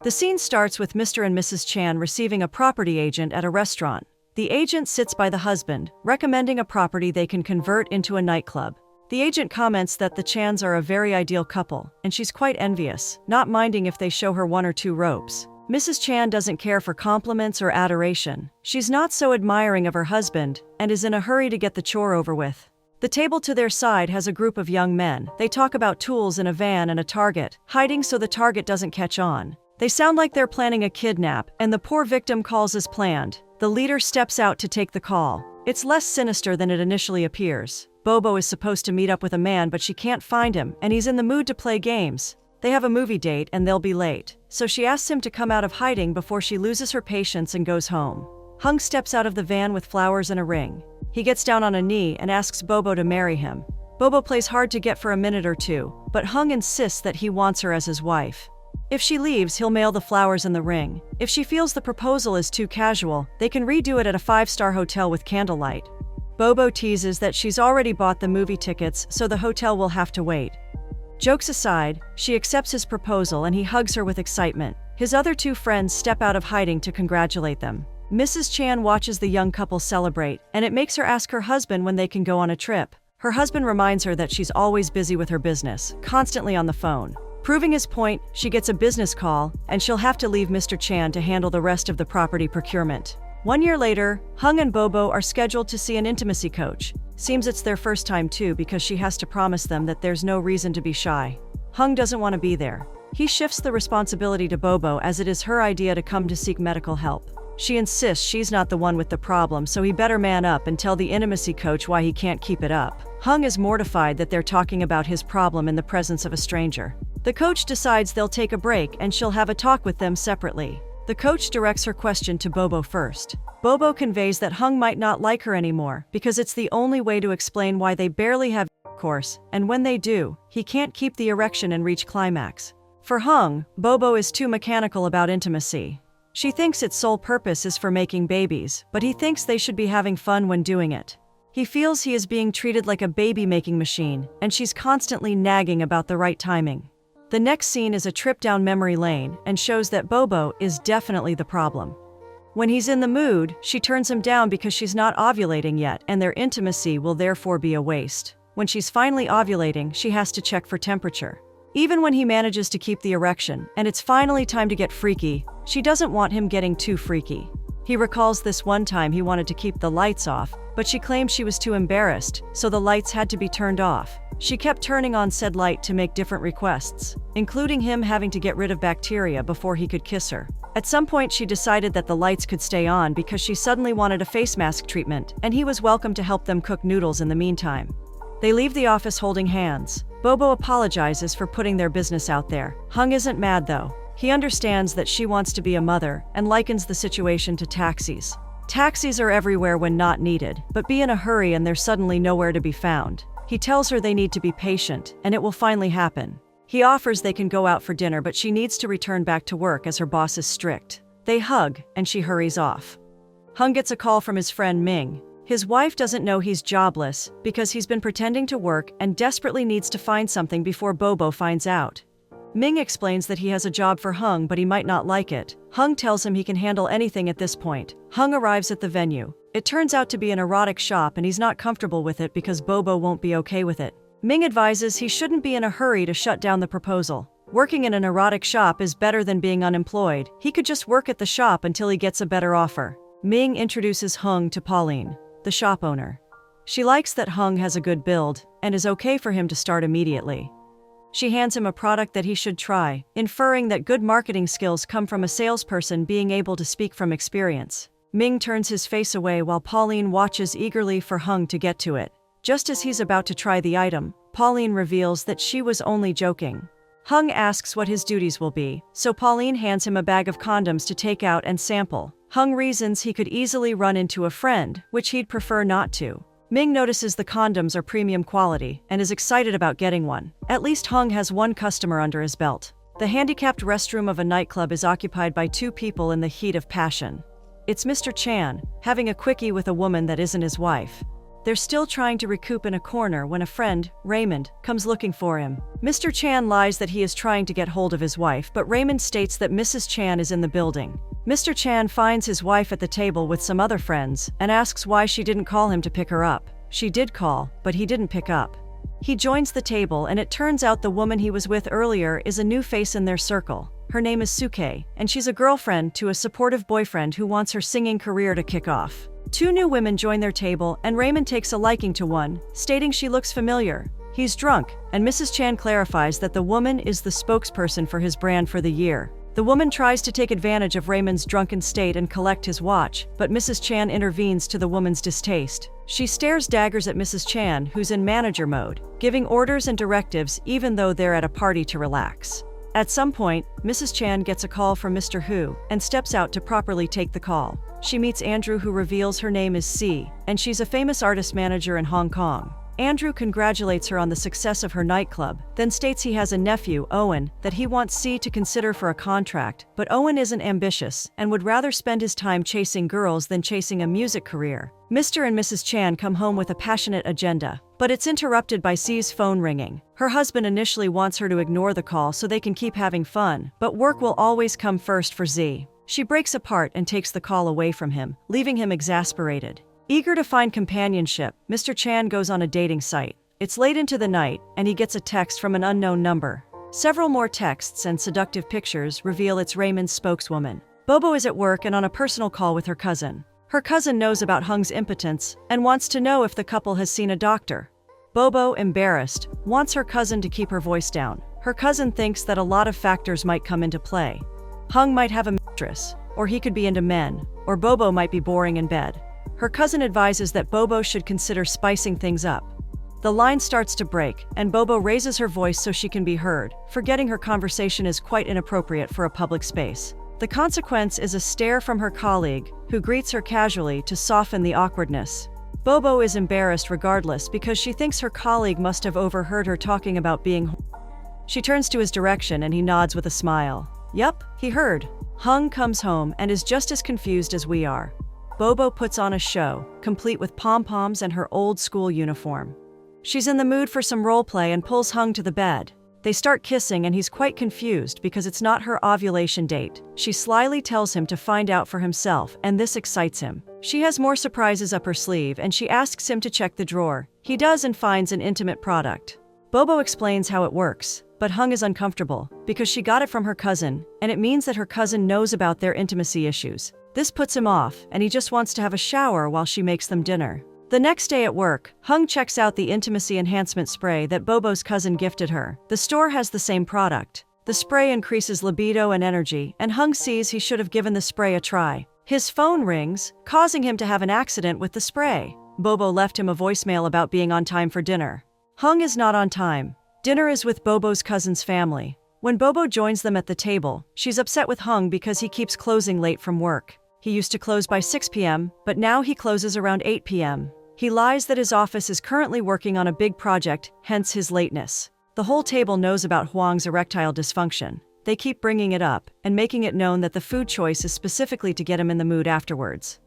The scene starts with Mr. and Mrs. Chan receiving a property agent at a restaurant. The agent sits by the husband, recommending a property they can convert into a nightclub. The agent comments that the Chans are a very ideal couple, and she's quite envious, not minding if they show her 1 or 2 ropes. Mrs. Chan doesn't care for compliments or adoration. She's not so admiring of her husband, and is in a hurry to get the chore over with. The table to their side has a group of young men. They talk about tools in a van and a target, hiding so the target doesn't catch on. They sound like they're planning a kidnap, and the poor victim calls as planned. The leader steps out to take the call. It's less sinister than it initially appears. Bobo is supposed to meet up with a man, but she can't find him, and he's in the mood to play games. They have a movie date and they'll be late, so she asks him to come out of hiding before she loses her patience and goes home. Hung steps out of the van with flowers and a ring. He gets down on a knee and asks Bobo to marry him. Bobo plays hard to get for a minute or two, but Hung insists that he wants her as his wife. If she leaves, he'll mail the flowers and the ring. If she feels the proposal is too casual, they can redo it at a 5-star hotel with candlelight. Bobo teases that she's already bought the movie tickets, so the hotel will have to wait. Jokes aside, she accepts his proposal and he hugs her with excitement. His other 2 friends step out of hiding to congratulate them. Mrs. Chan watches the young couple celebrate, and it makes her ask her husband when they can go on a trip. Her husband reminds her that she's always busy with her business, constantly on the phone. Proving his point, she gets a business call, and she'll have to leave Mr. Chan to handle the rest of the property procurement. 1 year later, Hung and Bobo are scheduled to see an intimacy coach. Seems it's their first time too, because she has to promise them that there's no reason to be shy. Hung doesn't want to be there. He shifts the responsibility to Bobo as it is her idea to come to seek medical help. She insists she's not the one with the problem, so he better man up and tell the intimacy coach why he can't keep it up. Hung is mortified that they're talking about his problem in the presence of a stranger. The coach decides they'll take a break and she'll have a talk with them separately. The coach directs her question to Bobo first. Bobo conveys that Hung might not like her anymore because it's the only way to explain why they barely have intercourse, and when they do, he can't keep the erection and reach climax. For Hung, Bobo is too mechanical about intimacy. She thinks its sole purpose is for making babies, but he thinks they should be having fun when doing it. He feels he is being treated like a baby-making machine, and she's constantly nagging about the right timing. The next scene is a trip down memory lane and shows that Bobo is definitely the problem. When he's in the mood, she turns him down because she's not ovulating yet, and their intimacy will therefore be a waste. When she's finally ovulating, she has to check for temperature. Even when he manages to keep the erection, and it's finally time to get freaky, she doesn't want him getting too freaky. He recalls this one time he wanted to keep the lights off, but she claimed she was too embarrassed, so the lights had to be turned off. She kept turning on said light to make different requests, including him having to get rid of bacteria before he could kiss her. At some point she decided that the lights could stay on because she suddenly wanted a face mask treatment, and he was welcome to help them cook noodles in the meantime. They leave the office holding hands. Bobo apologizes for putting their business out there. Hung isn't mad though. He understands that she wants to be a mother and likens the situation to taxis. Taxis are everywhere when not needed, but be in a hurry and they're suddenly nowhere to be found. He tells her they need to be patient, and it will finally happen. He offers they can go out for dinner, but she needs to return back to work as her boss is strict. They hug, and she hurries off. Hung gets a call from his friend Ming. His wife doesn't know he's jobless because he's been pretending to work and desperately needs to find something before Bobo finds out. Ming explains that he has a job for Hung, but he might not like it. Hung tells him he can handle anything at this point. Hung arrives at the venue. It turns out to be an erotic shop, and he's not comfortable with it because Bobo won't be okay with it. Ming advises he shouldn't be in a hurry to shut down the proposal. Working in an erotic shop is better than being unemployed. He could just work at the shop until he gets a better offer. Ming introduces Hung to Pauline, the shop owner. She likes that Hung has a good build and is okay for him to start immediately. She hands him a product that he should try, inferring that good marketing skills come from a salesperson being able to speak from experience. Ming turns his face away while Pauline watches eagerly for Hung to get to it. Just as he's about to try the item, Pauline reveals that she was only joking. Hung asks what his duties will be, so Pauline hands him a bag of condoms to take out and sample. Hung reasons he could easily run into a friend, which he'd prefer not to. Ming notices the condoms are premium quality and is excited about getting one. At least Hung has one customer under his belt. The handicapped restroom of a nightclub is occupied by 2 people in the heat of passion. It's Mr. Chan, having a quickie with a woman that isn't his wife. They're still trying to recoup in a corner when a friend, Raymond, comes looking for him. Mr. Chan lies that he is trying to get hold of his wife, but Raymond states that Mrs. Chan is in the building. Mr. Chan finds his wife at the table with some other friends and asks why she didn't call him to pick her up. She did call, but he didn't pick up. He joins the table, and it turns out the woman he was with earlier is a new face in their circle. Her name is Suke, and she's a girlfriend to a supportive boyfriend who wants her singing career to kick off. Two new women join their table, and Raymond takes a liking to one, stating she looks familiar. He's drunk, and Mrs. Chan clarifies that the woman is the spokesperson for his brand for the year. The woman tries to take advantage of Raymond's drunken state and collect his watch, but Mrs. Chan intervenes to the woman's distaste. She stares daggers at Mrs. Chan, who's in manager mode, giving orders and directives even though they're at a party to relax. At some point, Mrs. Chan gets a call from Mr. Hu and steps out to properly take the call. She meets Andrew, who reveals her name is C, and she's a famous artist manager in Hong Kong. Andrew congratulates her on the success of her nightclub, then states he has a nephew, Owen, that he wants C to consider for a contract, but Owen isn't ambitious and would rather spend his time chasing girls than chasing a music career. Mr. and Mrs. Chan come home with a passionate agenda, but it's interrupted by C's phone ringing. Her husband initially wants her to ignore the call so they can keep having fun, but work will always come first for Z. She breaks apart and takes the call away from him, leaving him exasperated. Eager to find companionship, Mr. Chan goes on a dating site. It's late into the night, and he gets a text from an unknown number. Several more texts and seductive pictures reveal it's Raymond's spokeswoman. Bobo is at work and on a personal call with her cousin. Her cousin knows about Hung's impotence and wants to know if the couple has seen a doctor. Bobo, embarrassed, wants her cousin to keep her voice down. Her cousin thinks that a lot of factors might come into play. Hung might have a mistress, or he could be into men, or Bobo might be boring in bed. Her cousin advises that Bobo should consider spicing things up. The line starts to break, and Bobo raises her voice so she can be heard, forgetting her conversation is quite inappropriate for a public space. The consequence is a stare from her colleague, who greets her casually to soften the awkwardness. Bobo is embarrassed regardless because she thinks her colleague must have overheard her talking about being. She turns to his direction and he nods with a smile. Yup, he heard. Hung comes home and is just as confused as we are. Bobo puts on a show, complete with pom-poms and her old-school uniform. She's in the mood for some roleplay and pulls Hung to the bed. They start kissing and he's quite confused because it's not her ovulation date. She slyly tells him to find out for himself, and this excites him. She has more surprises up her sleeve and she asks him to check the drawer. He does and finds an intimate product. Bobo explains how it works, but Hung is uncomfortable because she got it from her cousin, and it means that her cousin knows about their intimacy issues. This puts him off, and he just wants to have a shower while she makes them dinner. The next day at work, Hung checks out the intimacy enhancement spray that Bobo's cousin gifted her. The store has the same product. The spray increases libido and energy, and Hung sees he should have given the spray a try. His phone rings, causing him to have an accident with the spray. Bobo left him a voicemail about being on time for dinner. Hung is not on time. Dinner is with Bobo's cousin's family. When Bobo joins them at the table, she's upset with Hung because he keeps closing late from work. He used to close by 6 p.m., but now he closes around 8 p.m. He lies that his office is currently working on a big project, hence his lateness. The whole table knows about Huang's erectile dysfunction. They keep bringing it up and making it known that the food choice is specifically to get him in the mood afterwards.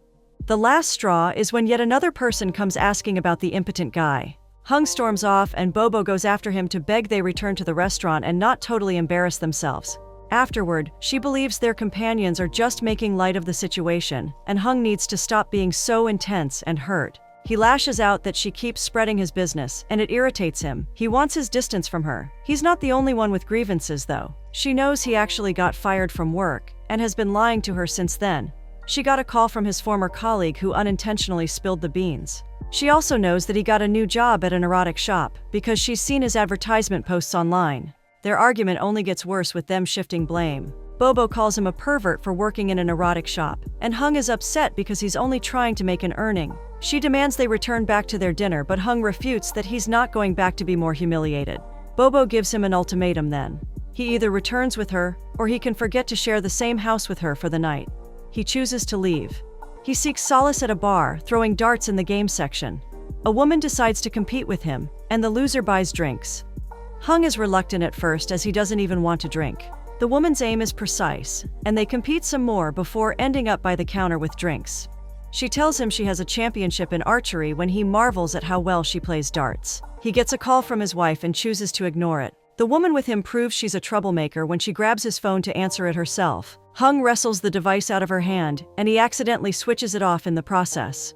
The last straw is when yet another person comes asking about the impotent guy. Hung storms off and Bobo goes after him to beg they return to the restaurant and not totally embarrass themselves. Afterward, she believes their companions are just making light of the situation, and Hung needs to stop being so intense and hurt. He lashes out that she keeps spreading his business, and it irritates him. He wants his distance from her. He's not the only one with grievances, though. She knows he actually got fired from work, and has been lying to her since then. She got a call from his former colleague who unintentionally spilled the beans. She also knows that he got a new job at an erotic shop, because she's seen his advertisement posts online. Their argument only gets worse with them shifting blame. Bobo calls him a pervert for working in an erotic shop, and Hung is upset because he's only trying to make an earning. She demands they return back to their dinner, but Hung refutes that he's not going back to be more humiliated. Bobo gives him an ultimatum then. He either returns with her, or he can forget to share the same house with her for the night. He chooses to leave. He seeks solace at a bar, throwing darts in the game section. A woman decides to compete with him, and the loser buys drinks. Hung is reluctant at first as he doesn't even want to drink. The woman's aim is precise, and they compete some more before ending up by the counter with drinks. She tells him she has a championship in archery when he marvels at how well she plays darts. He gets a call from his wife and chooses to ignore it. The woman with him proves she's a troublemaker when she grabs his phone to answer it herself. Hung wrestles the device out of her hand, and he accidentally switches it off in the process.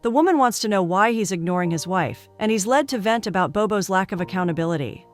The woman wants to know why he's ignoring his wife, and he's led to vent about Bobo's lack of accountability.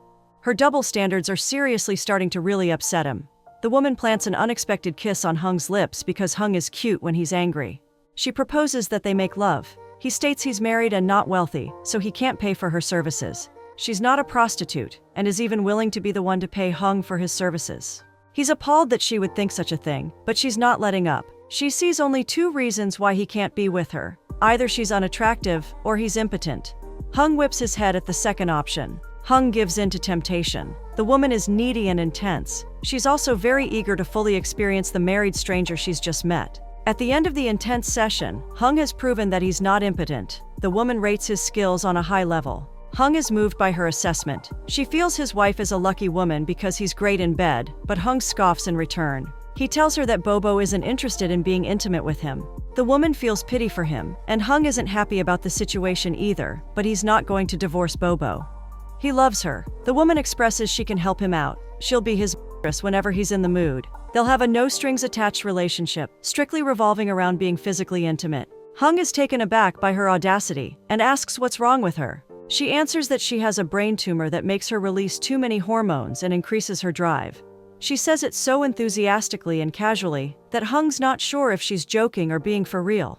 Her double standards are seriously starting to really upset him. The woman plants an unexpected kiss on Hung's lips because Hung is cute when he's angry. She proposes that they make love. He states he's married and not wealthy, so he can't pay for her services. She's not a prostitute, and is even willing to be the one to pay Hung for his services. He's appalled that she would think such a thing, but she's not letting up. She sees only 2 reasons why he can't be with her. Either she's unattractive, or he's impotent. Hung whips his head at the second option. Hung gives in to temptation. The woman is needy and intense. She's also very eager to fully experience the married stranger she's just met. At the end of the intense session, Hung has proven that he's not impotent. The woman rates his skills on a high level. Hung is moved by her assessment. She feels his wife is a lucky woman because he's great in bed, but Hung scoffs in return. He tells her that Bobo isn't interested in being intimate with him. The woman feels pity for him, and Hung isn't happy about the situation either, but he's not going to divorce Bobo. He loves her. The woman expresses she can help him out. She'll be his mistress whenever he's in the mood. They'll have a no-strings-attached relationship, strictly revolving around being physically intimate. Hung is taken aback by her audacity and asks what's wrong with her. She answers that she has a brain tumor that makes her release too many hormones and increases her drive. She says it so enthusiastically and casually that Hung's not sure if she's joking or being for real.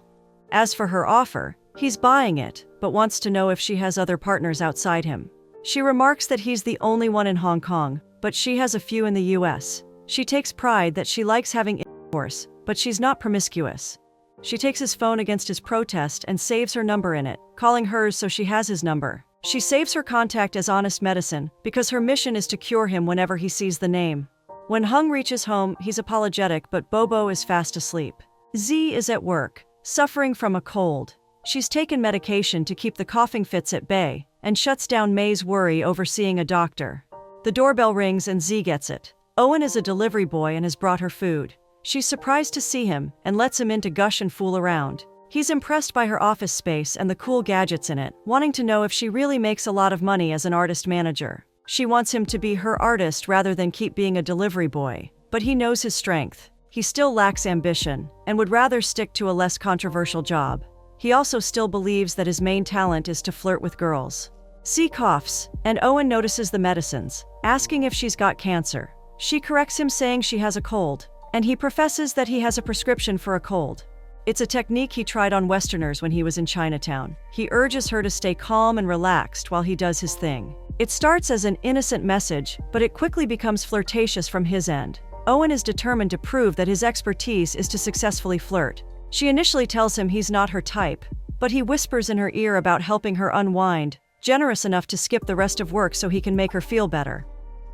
As for her offer, he's buying it, but wants to know if she has other partners outside him. She remarks that he's the only one in Hong Kong, but she has a few in the US. She takes pride that she likes having intercourse, but she's not promiscuous. She takes his phone against his protest and saves her number in it, calling hers so she has his number. She saves her contact as honest medicine because her mission is to cure him whenever he sees the name. When Hung reaches home, he's apologetic, but Bobo is fast asleep. Z is at work, suffering from a cold. She's taken medication to keep the coughing fits at bay and shuts down May's worry over seeing a doctor. The doorbell rings and Z gets it. Owen is a delivery boy and has brought her food. She's surprised to see him and lets him in to gush and fool around. He's impressed by her office space and the cool gadgets in it, wanting to know if she really makes a lot of money as an artist manager. She wants him to be her artist rather than keep being a delivery boy, but he knows his strength. He still lacks ambition and would rather stick to a less controversial job. He also still believes that his main talent is to flirt with girls. C coughs, and Owen notices the medicines, asking if she's got cancer. She corrects him, saying she has a cold, and he professes that he has a prescription for a cold. It's a technique he tried on Westerners when he was in Chinatown. He urges her to stay calm and relaxed while he does his thing. It starts as an innocent message, but it quickly becomes flirtatious from his end. Owen is determined to prove that his expertise is to successfully flirt. She initially tells him he's not her type, but he whispers in her ear about helping her unwind, generous enough to skip the rest of work so he can make her feel better.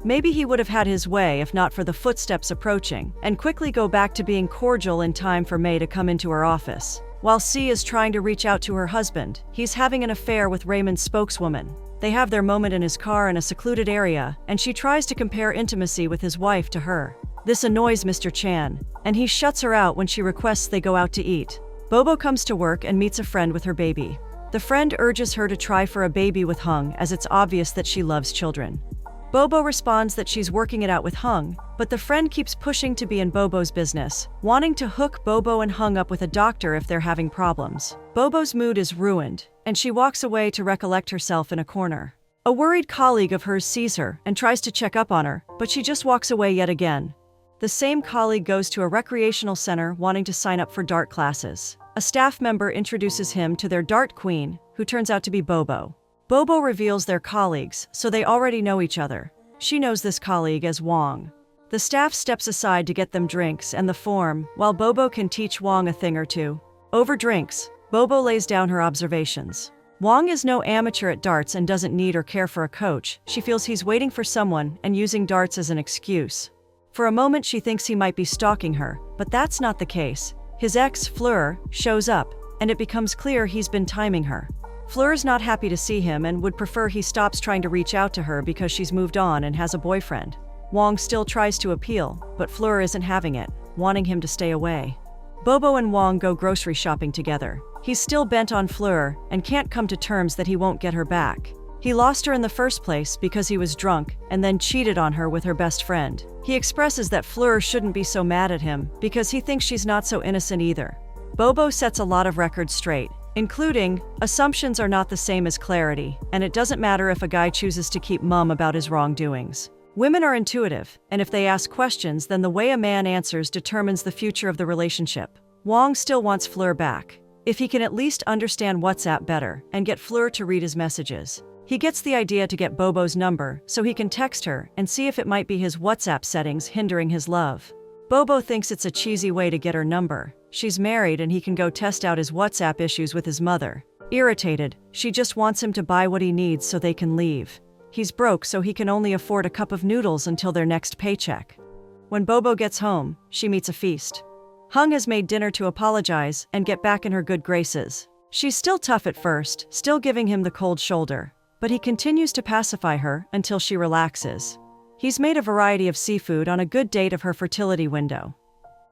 Maybe he would have had his way if not for the footsteps approaching, and quickly go back to being cordial in time for May to come into her office. While C is trying to reach out to her husband, he's having an affair with Raymond's spokeswoman. They have their moment in his car in a secluded area, and she tries to compare intimacy with his wife to her. This annoys Mr. Chan, and he shuts her out when she requests they go out to eat. Bobo comes to work and meets a friend with her baby. The friend urges her to try for a baby with Hung, as it's obvious that she loves children. Bobo responds that she's working it out with Hung, but the friend keeps pushing to be in Bobo's business, wanting to hook Bobo and Hung up with a doctor if they're having problems. Bobo's mood is ruined, and she walks away to recollect herself in a corner. A worried colleague of hers sees her and tries to check up on her, but she just walks away yet again. The same colleague goes to a recreational center wanting to sign up for dart classes. A staff member introduces him to their dart queen, who turns out to be Bobo. Bobo reveals they're colleagues, so they already know each other. She knows this colleague as Wong. The staff steps aside to get them drinks and the form, while Bobo can teach Wong a thing or two. Over drinks, Bobo lays down her observations. Wong is no amateur at darts and doesn't need or care for a coach. She feels he's waiting for someone and using darts as an excuse. For a moment she thinks he might be stalking her, but that's not the case. His ex, Fleur, shows up, and it becomes clear he's been timing her. Fleur's not happy to see him and would prefer he stops trying to reach out to her because she's moved on and has a boyfriend. Wong still tries to appeal, but Fleur isn't having it, wanting him to stay away. Bobo and Wong go grocery shopping together. He's still bent on Fleur and can't come to terms that he won't get her back. He lost her in the first place because he was drunk and then cheated on her with her best friend. He expresses that Fleur shouldn't be so mad at him because he thinks she's not so innocent either. Bobo sets a lot of records straight, including, assumptions are not the same as clarity, and it doesn't matter if a guy chooses to keep mum about his wrongdoings. Women are intuitive, and if they ask questions, then the way a man answers determines the future of the relationship. Wong still wants Fleur back, if he can at least understand WhatsApp better and get Fleur to read his messages. He gets the idea to get Bobo's number so he can text her and see if it might be his WhatsApp settings hindering his love. Bobo thinks it's a cheesy way to get her number. She's married and he can go test out his WhatsApp issues with his mother. Irritated, she just wants him to buy what he needs so they can leave. He's broke, so he can only afford a cup of noodles until their next paycheck. When Bobo gets home, she meets a feast. Hung has made dinner to apologize and get back in her good graces. She's still tough at first, still giving him the cold shoulder, but he continues to pacify her until she relaxes. He's made a variety of seafood on a good date of her fertility window.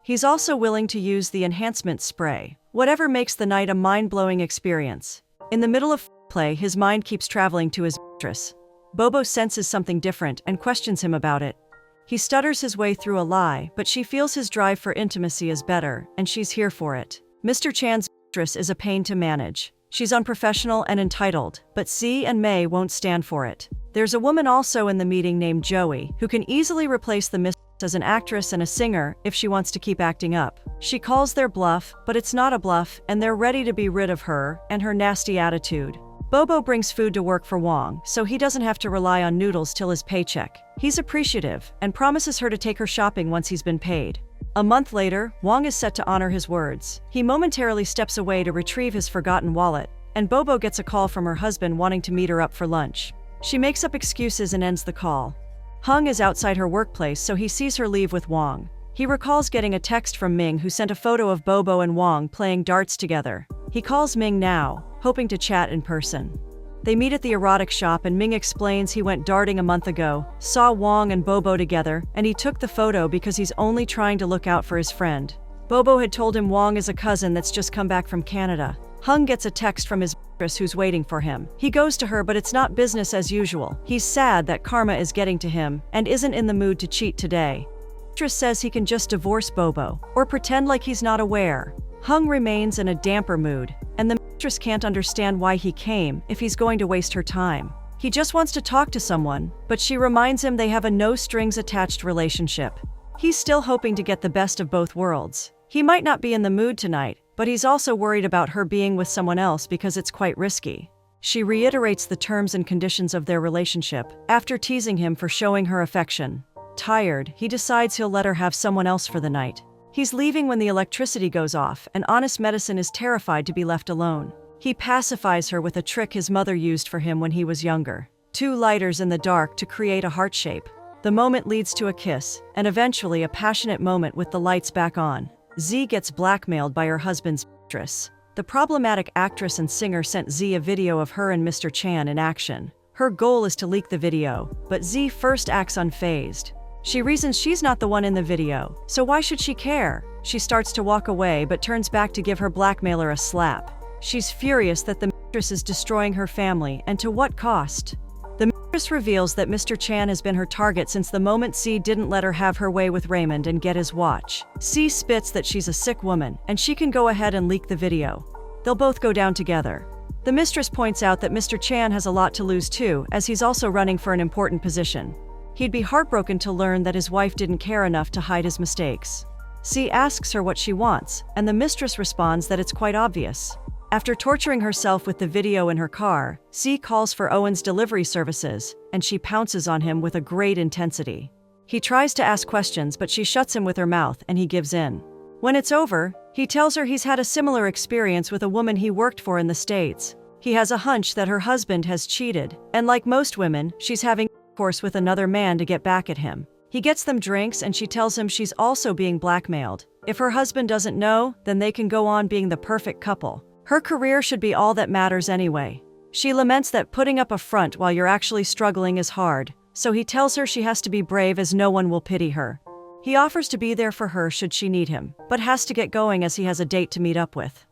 He's also willing to use the enhancement spray, whatever makes the night a mind-blowing experience. In the middle of play, his mind keeps traveling to his mistress. Bobo senses something different and questions him about it. He stutters his way through a lie, but she feels his drive for intimacy is better, and she's here for it. Mr. Chan's mistress is a pain to manage. She's unprofessional and entitled, but C and May won't stand for it. There's a woman also in the meeting named Joey, who can easily replace the mistress as an actress and a singer if she wants to keep acting up. She calls their bluff, but it's not a bluff, and they're ready to be rid of her and her nasty attitude. Bobo brings food to work for Wong, so he doesn't have to rely on noodles till his paycheck. He's appreciative and promises her to take her shopping once he's been paid. A month later, Wong is set to honor his words. He momentarily steps away to retrieve his forgotten wallet, and Bobo gets a call from her husband wanting to meet her up for lunch. She makes up excuses and ends the call. Hung is outside her workplace, so he sees her leave with Wong. He recalls getting a text from Ming, who sent a photo of Bobo and Wong playing darts together. He calls Ming now, hoping to chat in person. They meet at the erotic shop and Ming explains he went darting a month ago, saw Wong and Bobo together, and he took the photo because he's only trying to look out for his friend. Bobo had told him Wong is a cousin that's just come back from Canada. Hung gets a text from his mistress who's waiting for him. He goes to her, but it's not business as usual. He's sad that karma is getting to him and isn't in the mood to cheat today. Mistress says he can just divorce Bobo or pretend like he's not aware. Hung remains in a damper mood, and the mistress can't understand why he came if he's going to waste her time. He just wants to talk to someone, but she reminds him they have a no-strings-attached relationship. He's still hoping to get the best of both worlds. He might not be in the mood tonight, but he's also worried about her being with someone else because it's quite risky. She reiterates the terms and conditions of their relationship after teasing him for showing her affection. Tired, he decides he'll let her have someone else for the night. He's leaving when the electricity goes off, and Honest Medicine is terrified to be left alone. He pacifies her with a trick his mother used for him when he was younger. 2 lighters in the dark to create a heart shape. The moment leads to a kiss, and eventually a passionate moment with the lights back on. Z gets blackmailed by her husband's mistress. The problematic actress and singer sent Z a video of her and Mr. Chan in action. Her goal is to leak the video, but Z first acts unfazed. She reasons she's not the one in the video, so why should she care? She starts to walk away but turns back to give her blackmailer a slap. She's furious that the mistress is destroying her family, and to what cost? The mistress reveals that Mr. Chan has been her target since the moment C didn't let her have her way with Raymond and get his watch. C spits that she's a sick woman, and she can go ahead and leak the video. They'll both go down together. The mistress points out that Mr. Chan has a lot to lose too, as he's also running for an important position. He'd be heartbroken to learn that his wife didn't care enough to hide his mistakes. C asks her what she wants, and the mistress responds that it's quite obvious. After torturing herself with the video in her car, C calls for Owen's delivery services, and she pounces on him with a great intensity. He tries to ask questions, but she shuts him with her mouth, and he gives in. When it's over, he tells her he's had a similar experience with a woman he worked for in the States. He has a hunch that her husband has cheated, and like most women, she's having intercourse with another man to get back at him. He gets them drinks, and she tells him she's also being blackmailed. If her husband doesn't know, then they can go on being the perfect couple. Her career should be all that matters anyway. She laments that putting up a front while you're actually struggling is hard, so he tells her she has to be brave as no one will pity her. He offers to be there for her should she need him, but has to get going as he has a date to meet up with.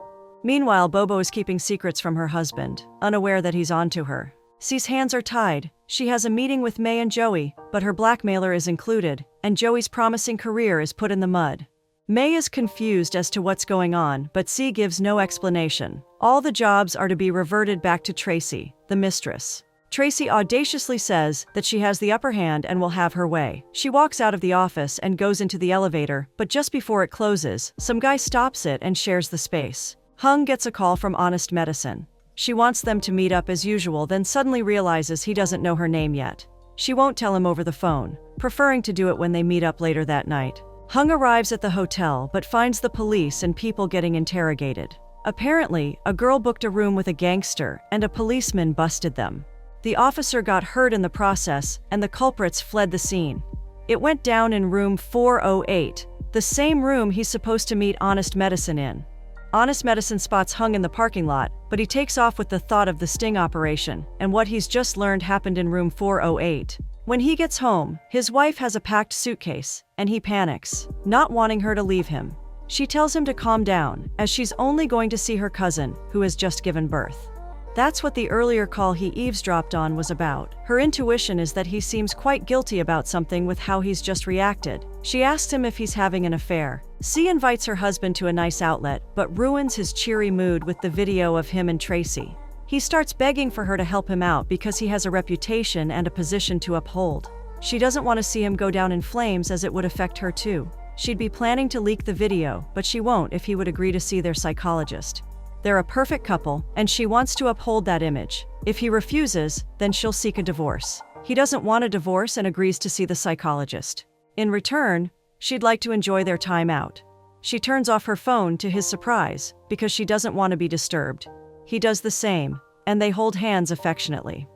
Meanwhile, Bobo is keeping secrets from her husband, unaware that he's onto her. C's hands are tied. She has a meeting with May and Joey, but her blackmailer is included, and Joey's promising career is put in the mud. May is confused as to what's going on, but C gives no explanation. All the jobs are to be reverted back to Tracy, the mistress. Tracy audaciously says that she has the upper hand and will have her way. She walks out of the office and goes into the elevator, but just before it closes, some guy stops it and shares the space. Hung gets a call from Honest Medicine. She wants them to meet up as usual, then suddenly realizes he doesn't know her name yet. She won't tell him over the phone, preferring to do it when they meet up later that night. Hung arrives at the hotel but finds the police and people getting interrogated. Apparently, a girl booked a room with a gangster and a policeman busted them. The officer got hurt in the process and the culprits fled the scene. It went down in room 408, the same room he's supposed to meet Honest Medicine in. Honest Medicine spots Hung in the parking lot, but he takes off with the thought of the sting operation and what he's just learned happened in room 408. When he gets home, his wife has a packed suitcase, and he panics, not wanting her to leave him. She tells him to calm down, as she's only going to see her cousin, who has just given birth. That's what the earlier call he eavesdropped on was about. Her intuition is that he seems quite guilty about something with how he's just reacted. She asks him if he's having an affair. C invites her husband to a nice outlet, but ruins his cheery mood with the video of him and Tracy. He starts begging for her to help him out because he has a reputation and a position to uphold. She doesn't want to see him go down in flames as it would affect her too. She'd be planning to leak the video, but she won't if he would agree to see their psychologist. They're a perfect couple, and she wants to uphold that image. If he refuses, then she'll seek a divorce. He doesn't want a divorce and agrees to see the psychologist. In return, she'd like to enjoy their time out. She turns off her phone to his surprise because she doesn't want to be disturbed. He does the same, and they hold hands affectionately.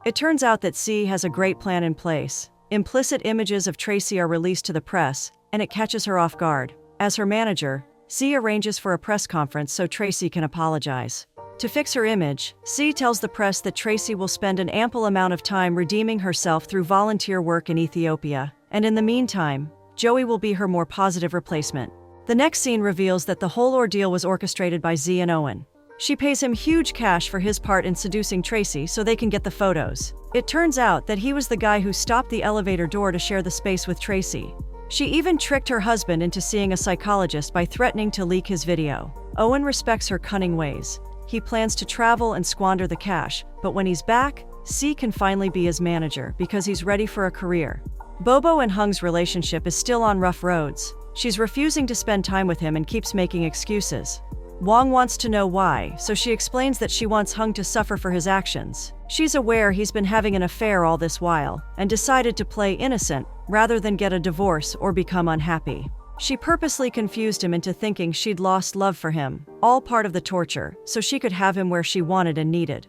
It turns out that C has a great plan in place. Implicit images of Tracy are released to the press, and it catches her off guard. As her manager, C arranges for a press conference so Tracy can apologize. To fix her image, C tells the press that Tracy will spend an ample amount of time redeeming herself through volunteer work in Ethiopia, and in the meantime, Joey will be her more positive replacement. The next scene reveals that the whole ordeal was orchestrated by Z and Owen. She pays him huge cash for his part in seducing Tracy so they can get the photos. It turns out that he was the guy who stopped the elevator door to share the space with Tracy. She even tricked her husband into seeing a psychologist by threatening to leak his video. Owen respects her cunning ways. He plans to travel and squander the cash, but when he's back, C can finally be his manager because he's ready for a career. Bobo and Hung's relationship is still on rough roads. She's refusing to spend time with him and keeps making excuses. Wong wants to know why, so she explains that she wants Hung to suffer for his actions. She's aware he's been having an affair all this while, and decided to play innocent rather than get a divorce or become unhappy. She purposely confused him into thinking she'd lost love for him, all part of the torture, so she could have him where she wanted and needed.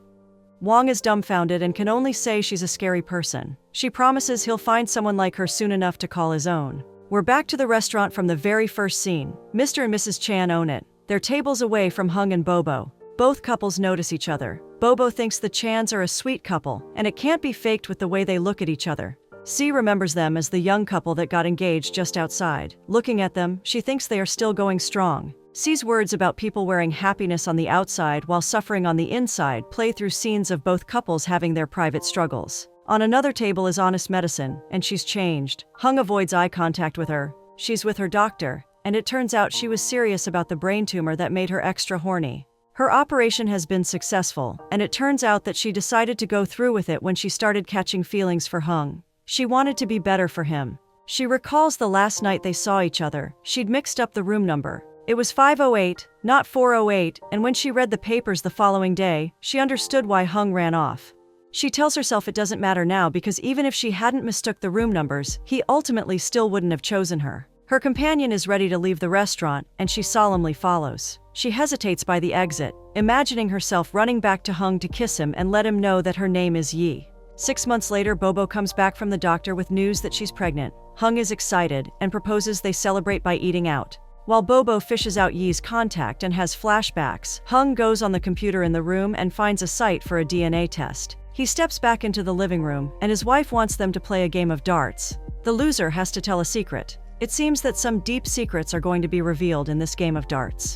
Wong is dumbfounded and can only say she's a scary person. She promises he'll find someone like her soon enough to call his own. We're back to the restaurant from the very first scene. Mr. and Mrs. Chan own it. They're tables away from Hung and Bobo. Both couples notice each other. Bobo thinks the Chans are a sweet couple, and it can't be faked with the way they look at each other. C remembers them as the young couple that got engaged just outside. Looking at them, she thinks they are still going strong. C's words about people wearing happiness on the outside while suffering on the inside play through scenes of both couples having their private struggles. On another table is Honest Medicine, and she's changed. Hung avoids eye contact with her. She's with her doctor, and it turns out she was serious about the brain tumor that made her extra horny. Her operation has been successful, and it turns out that she decided to go through with it when she started catching feelings for Hung. She wanted to be better for him. She recalls the last night they saw each other. She'd mixed up the room number. It was 508, not 408, and when she read the papers the following day, she understood why Hung ran off. She tells herself it doesn't matter now because even if she hadn't mistook the room numbers, he ultimately still wouldn't have chosen her. Her companion is ready to leave the restaurant, and she solemnly follows. She hesitates by the exit, imagining herself running back to Hung to kiss him and let him know that her name is Yi. 6 months later, Bobo comes back from the doctor with news that she's pregnant. Hung is excited and proposes they celebrate by eating out. While Bobo fishes out Yi's contact and has flashbacks, Hung goes on the computer in the room and finds a site for a DNA test. He steps back into the living room, and his wife wants them to play a game of darts. The loser has to tell a secret. It seems that some deep secrets are going to be revealed in this game of darts.